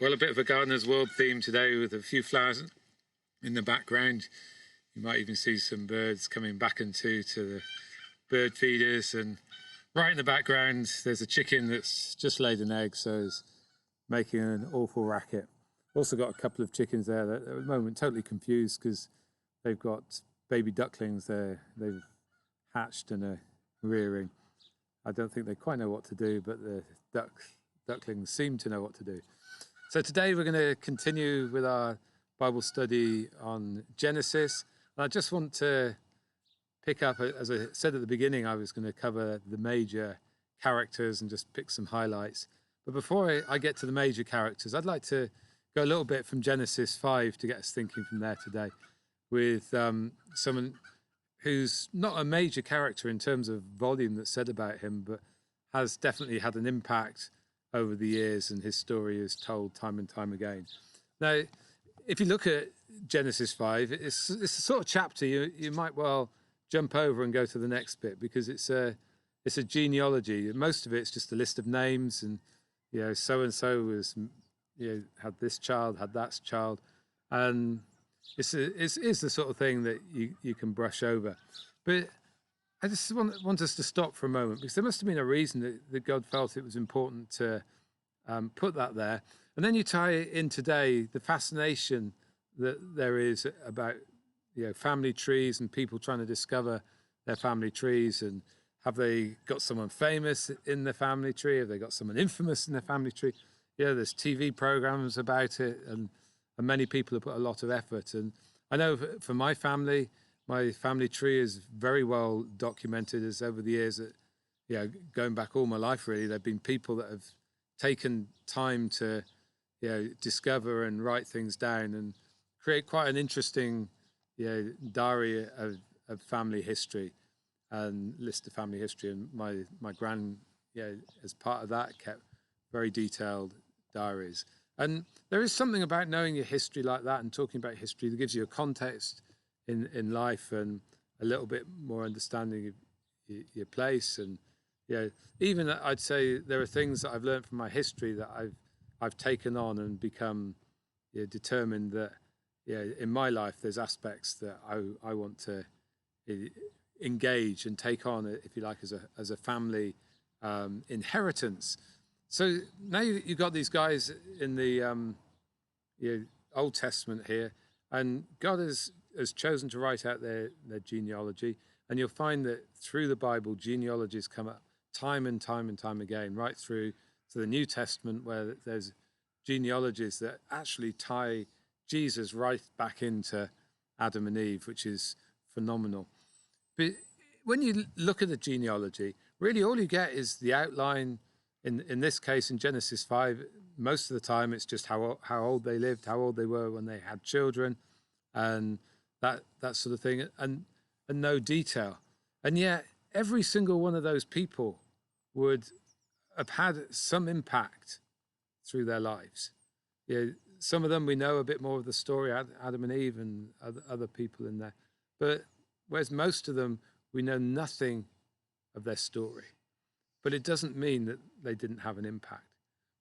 Well, a bit of a gardener's world theme today with a few flowers in the background. You might even see some birds coming back into the bird feeders, and right in the background there's a chicken that's just laid an egg, so it's making an awful racket. Also got a couple of chickens there that at the moment totally confused because they've got baby ducklings there. They've hatched and are rearing. I don't think they quite know what to do, but the ducklings seem to know what to do. So today we're going to continue with our Bible study on Genesis. And I just want to pick up, as I said at the beginning, I was going to cover the major characters and just pick some highlights. But before I get to the major characters, I'd like to go a little bit from Genesis 5 to get us thinking from there today with someone who's not a major character in terms of volume that's said about him, but has definitely had an impact over the years, and his story is told time and time again. Now, if you look at Genesis 5, it's a sort of chapter you might well jump over and go to the next bit, because it's a genealogy. Most of it's just a list of names, and so and so was had this child, had that child, and it's the sort of thing that you can brush over. But I just want us to stop for a moment, because there must have been a reason that God felt it was important to put that there. And then you tie in today the fascination that there is about family trees and people trying to discover their family trees. And have they got someone famous in their family tree? Have they got someone infamous in their family tree? There's TV programs about it, and many people have put a lot of effort. And I know for my family tree is very well documented, as over the years that, going back all my life really, there have been people that have taken time to, discover and write things down and create quite an interesting, diary of family history and list of family history. And my gran, as part of that, kept very detailed diaries. And there is something about knowing your history like that and talking about history that gives you a context in life and a little bit more understanding of your place. And even I'd say there are things that I've learned from my history that I've taken on and become determined that in my life there's aspects that I want to engage and take on, if you like, as a family inheritance. So now you've got these guys in the Old Testament here, and God has chosen to write out their genealogy. And you'll find that through the Bible, genealogies come up time and time and time again, right through to the New Testament, where there's genealogies that actually tie Jesus right back into Adam and Eve, which is phenomenal. But when you look at the genealogy, really all you get is the outline. In this case, in Genesis 5, most of the time it's just how old they lived, how old they were when they had children, and that sort of thing, and no detail. And yet every single one of those people would have had some impact through their lives. Some of them we know a bit more of the story, Adam and Eve and other people in there. But whereas most of them, we know nothing of their story. But it doesn't mean that they didn't have an impact.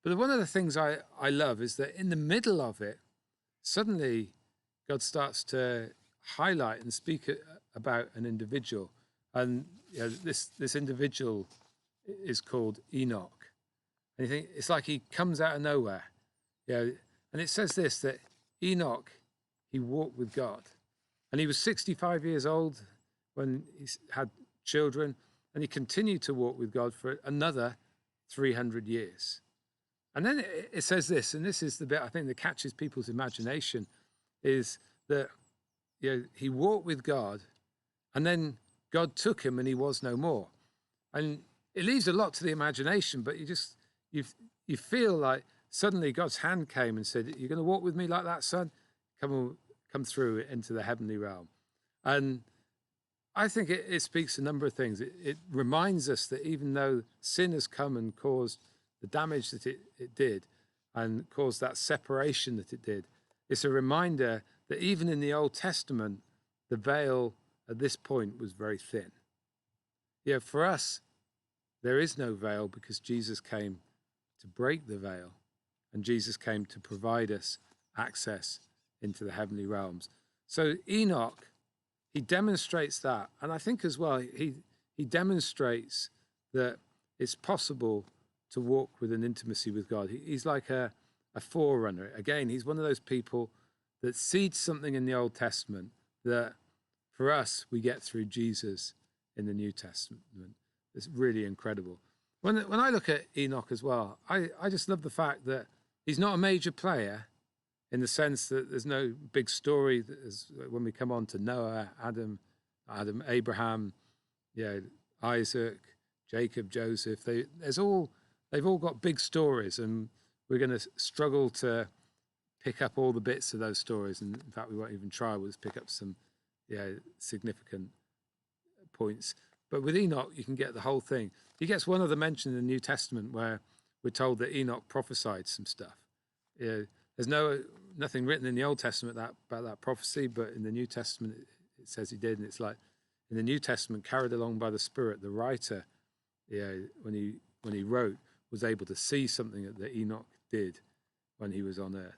But one of the things I love is that in the middle of it, suddenly God starts to highlight and speak about an individual. And this individual is called Enoch. And you think it's like he comes out of nowhere. And it says this, that Enoch, he walked with God. And he was 65 years old when he had children. And he continued to walk with God for another 300 years. And then it says this, and this is the bit I think that catches people's imagination, is that he walked with God, and then God took him and he was no more. And it leaves a lot to the imagination, but you feel like suddenly God's hand came and said, "You're going to walk with me like that, son? Come through into the heavenly realm." And I think it speaks a number of things. It reminds us that even though sin has come and caused the damage that it did and caused that separation that it did, it's a reminder that even in the Old Testament, the veil at this point was very thin. For us, there is no veil because Jesus came to break the veil and Jesus came to provide us access into the heavenly realms. So Enoch, he demonstrates that. And I think as well, he demonstrates that it's possible to walk with an intimacy with God. He's like a forerunner. Again, he's one of those people that seeds something in the Old Testament that for us, we get through Jesus in the New Testament. It's really incredible. When I look at Enoch as well, I just love the fact that he's not a major player in the sense that there's no big story when we come on to Noah, Adam, Abraham, Isaac, Jacob, Joseph. They've all got big stories, and we're going to struggle to pick up all the bits of those stories. And in fact, we won't even try. We'll just pick up some significant points. But with Enoch, you can get the whole thing. He gets one other mention in the New Testament where we're told that Enoch prophesied some stuff. There's nothing written in the Old Testament about that prophecy, but in the New Testament it says he did. And it's like in the New Testament, carried along by the Spirit, the writer, when he wrote, was able to see something that Enoch did when he was on earth.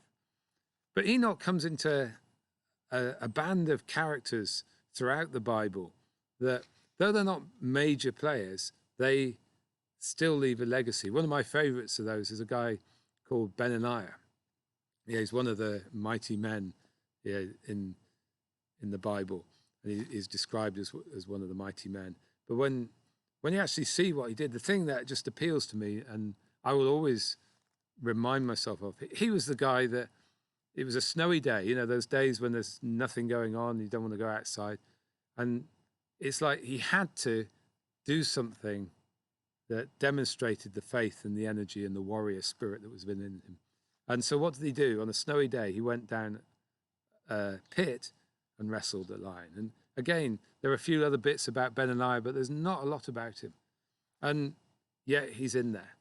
But Enoch comes into a band of characters throughout the Bible that, though they're not major players, they still leave a legacy. One of my favorites of those is a guy called Benaniah. He's one of the mighty men in the Bible, and he's described as one of the mighty men. But when you actually see what he did, the thing that just appeals to me, and I will always remind myself of, he was the guy that, it was a snowy day, those days when there's nothing going on, you don't want to go outside. And it's like he had to do something that demonstrated the faith and the energy and the warrior spirit that was within him. And so what did he do? On a snowy day, he went down a pit and wrestled a lion. And again, there are a few other bits about Benaniah, but there's not a lot about him. And yet he's in there.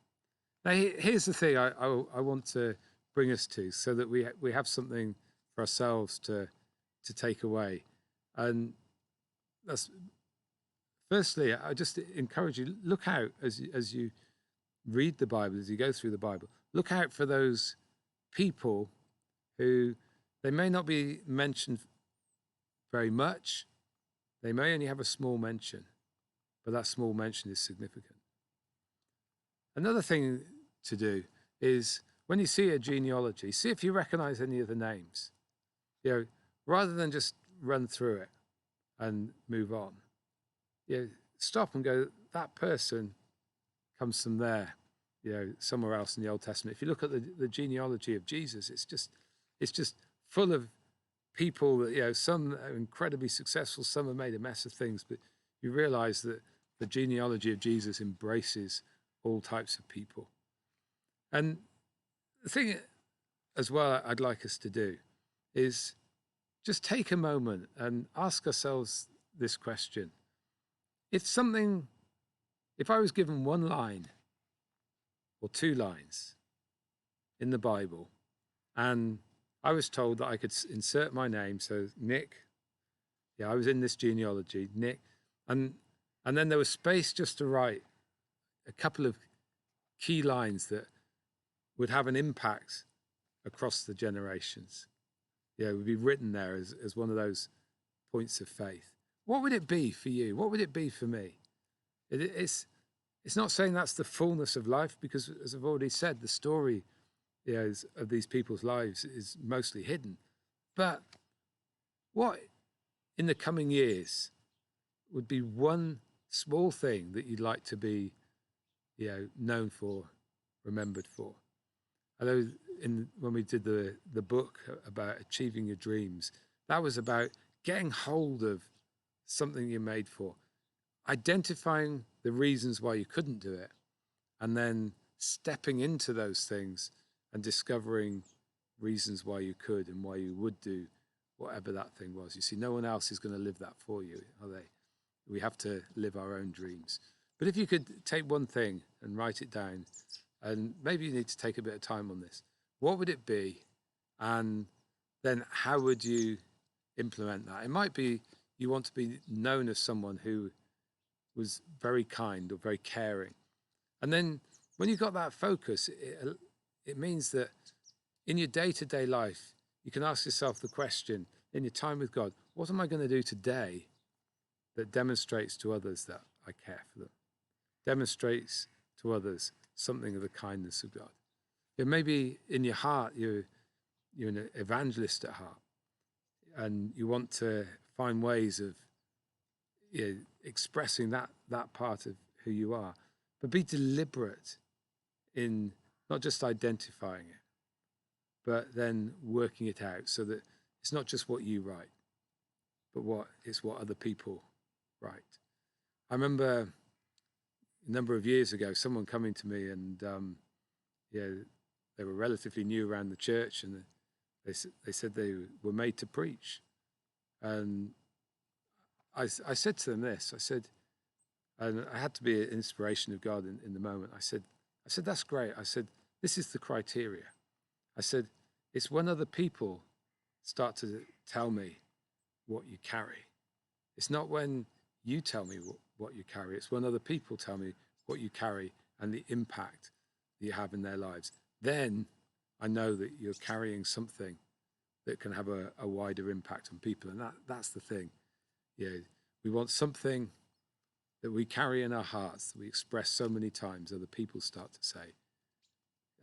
Now, here's the thing I want to bring us to, so that we have something for ourselves to take away. And that's, firstly, I just encourage you, look out as you read the Bible, as you go through the Bible, look out for those people who, they may not be mentioned very much, they may only have a small mention, but that small mention is significant. Another thing to do is, when you see a genealogy, see if you recognize any of the names. Rather than just run through it and move on. Stop and go, that person comes from there, somewhere else in the Old Testament. If you look at the genealogy of Jesus, it's just full of people that, some are incredibly successful, some have made a mess of things, but you realize that the genealogy of Jesus embraces all types of people. And the thing as well I'd like us to do is just take a moment and ask ourselves this question. If I was given one line or two lines in the Bible, and I was told that I could insert my name, so Nick, I was in this genealogy, Nick, and then there was space just to write a couple of key lines that would have an impact across the generations. It would be written there as one of those points of faith. What would it be for you? What would it be for me? It's not saying that's the fullness of life, because, as I've already said, the story of these people's lives is mostly hidden. But what in the coming years would be one small thing that you'd like to be known for, remembered for? I know when we did the book about achieving your dreams, that was about getting hold of something you're made for, identifying the reasons why you couldn't do it, and then stepping into those things and discovering reasons why you could and why you would do whatever that thing was. You see, no one else is going to live that for you, are they? We have to live our own dreams. But if you could take one thing and write it down, and maybe you need to take a bit of time on this, what would it be? And then how would you implement that? It might be you want to be known as someone who was very kind or very caring. And then when you've got that focus, it means that in your day-to-day life, you can ask yourself the question, in your time with God, what am I going to do today that demonstrates to others that I care for them, demonstrates to others something of the kindness of God? Maybe in your heart, you're an evangelist at heart, and you want to find ways of expressing that part of who you are. But be deliberate in not just identifying it, but then working it out so that it's not just what you write, but it's what other people write. I remember a number of years ago, someone coming to me, and they were relatively new around the church, and they said they were made to preach. And I said to them this, I said, and I had to be an inspiration of God in the moment. I said, that's great. I said, this is the criteria. I said, it's when other people start to tell me what you carry. It's not when you tell me what you carry. It's when other people tell me what you carry and the impact that you have in their lives. Then I know that you're carrying something that can have a wider impact on people. And that's the thing. We want something that we carry in our hearts, that we express so many times, other people start to say,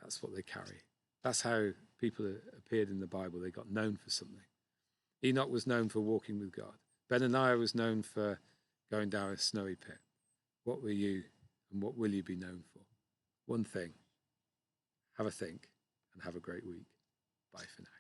that's what they carry. That's how people appeared in the Bible. They got known for something. Enoch was known for walking with God. Benaniah was known for going down a snowy pit. What were you, and what will you be known for? One thing. Have a think, and have a great week. Bye for now.